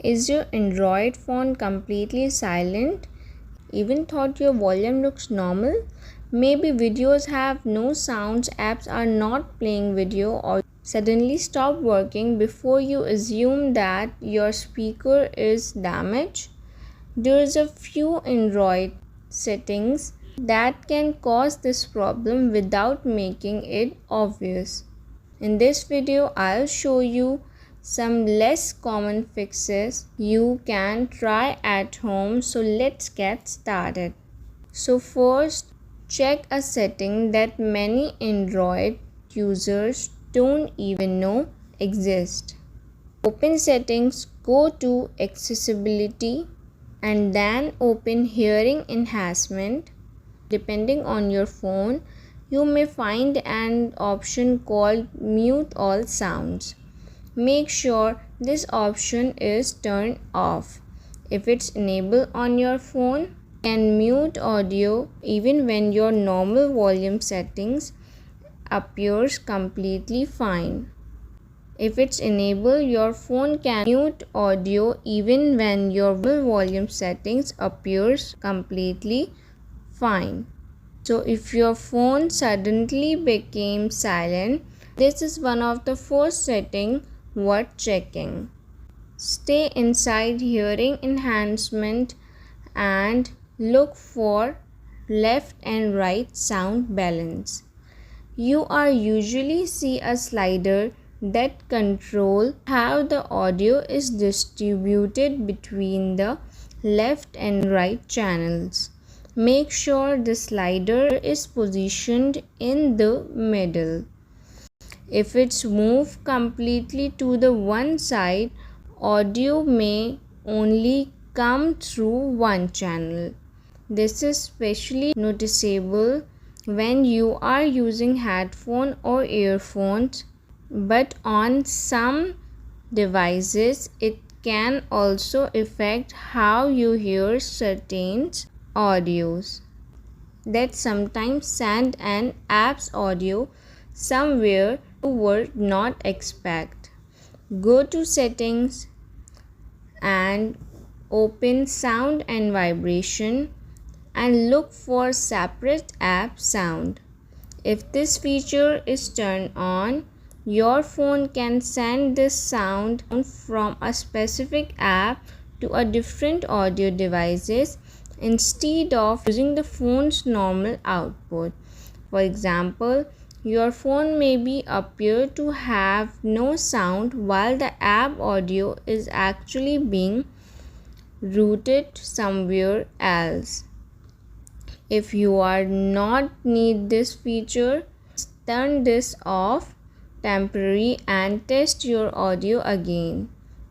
Is your Android phone completely silent? Even thought your volume looks normal? Maybe videos have no sounds, apps are not playing video, or suddenly stop working before you assume that your speaker is damaged. There's a few Android settings that can cause this problem without making it obvious. In this video, I'll show you some less common fixes you can try at home. So let's get started. So first, check a setting that many Android users don't even know exists. Open Settings, go to Accessibility, and then open Hearing Enhancement. Depending on your phone, you may find an option called Mute All Sounds. Make sure this option is turned off. If it's enabled on your phone, you can mute audio even when your normal volume settings appears completely fine. If it's enabled, your phone can mute audio even when your volume settings appears completely fine. So if your phone suddenly became silent, this is one of the first settings worth checking. Stay inside Hearing Enhancement and look for left and right sound balance. You are usually see a slider that controls how the audio is distributed between the left and right channels. Make sure the slider is positioned in the middle. If it's moved completely to the one side, audio may only come through one channel. This is especially noticeable when you are using headphones or earphones, but on some devices it can also affect how you hear certain audios that sometimes send an app's audio somewhere you would not expect. Go to Settings and open Sound and Vibration and look for Separate App Sound. If this feature is turned on, your phone can send this sound from a specific app to a different audio devices instead of using the phone's normal output. For example, your phone may appear to have no sound while the app audio is actually being routed somewhere else. If you are not need this feature, turn this off temporarily and test your audio again.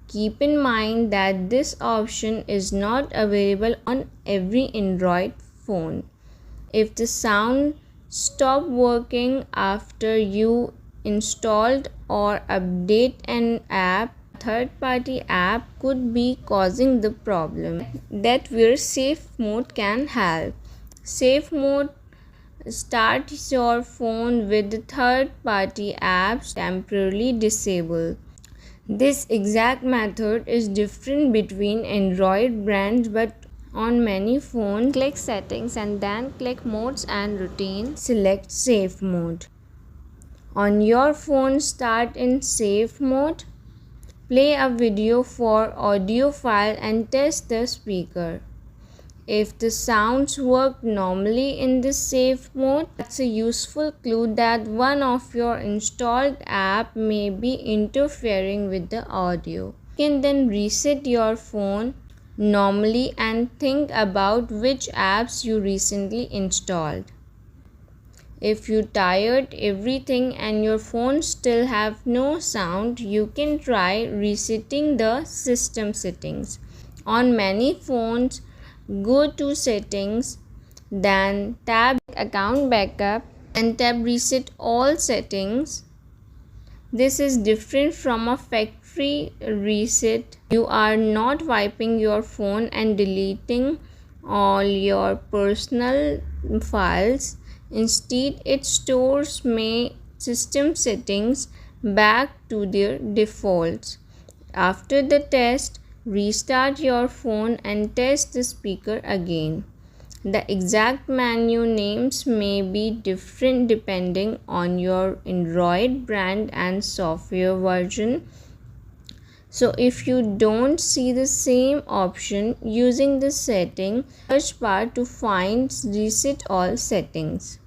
Keep in mind that this option is not available on every Android phone. If the sound stopped working after you installed or update an app, a third-party app could be causing the problem. That's where Safe Mode can help. Safe Mode starts your phone with the third-party apps temporarily disabled. This exact method is different between Android brands, but on many phones, click Settings and then click Modes and Routine. Select Safe Mode. On your phone, start in Safe Mode. Play a video for audio file and test the speaker. If the sounds work normally in this safe mode, that's a useful clue that one of your installed app may be interfering with the audio. You can then reset your phone normally and think about which apps you recently installed. If you tired everything and your phone still have no sound, you can try resetting the system settings. On many phones, go to Settings, then tab Account Backup and tab Reset All Settings. This is different from a factory reset. You are not wiping your phone and deleting all your personal files. Instead, it stores my system settings back to their defaults. After the test, restart your phone and test the speaker again. The exact menu names may be different depending on your Android brand and software version. So if you don't see the same option, using the setting search bar to find reset all settings.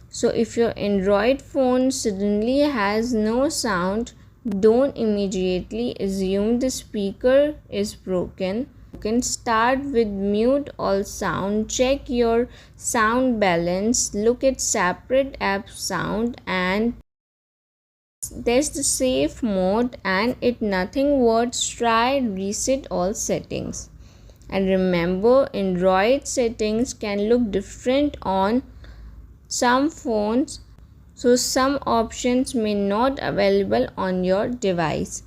So if your Android phone suddenly has no sound, don't immediately assume the speaker is broken. You can start with mute all sound, check your sound balance, look at separate app sound, and there's the safe mode, and if nothing works, try reset all settings. And remember, Android settings can look different on some phones, so some options may not available on your device.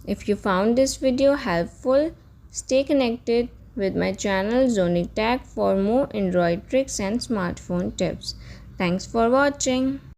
If you found this video helpful, stay connected with my channel Zonic Tech for more Android tricks and smartphone tips. Thanks for watching.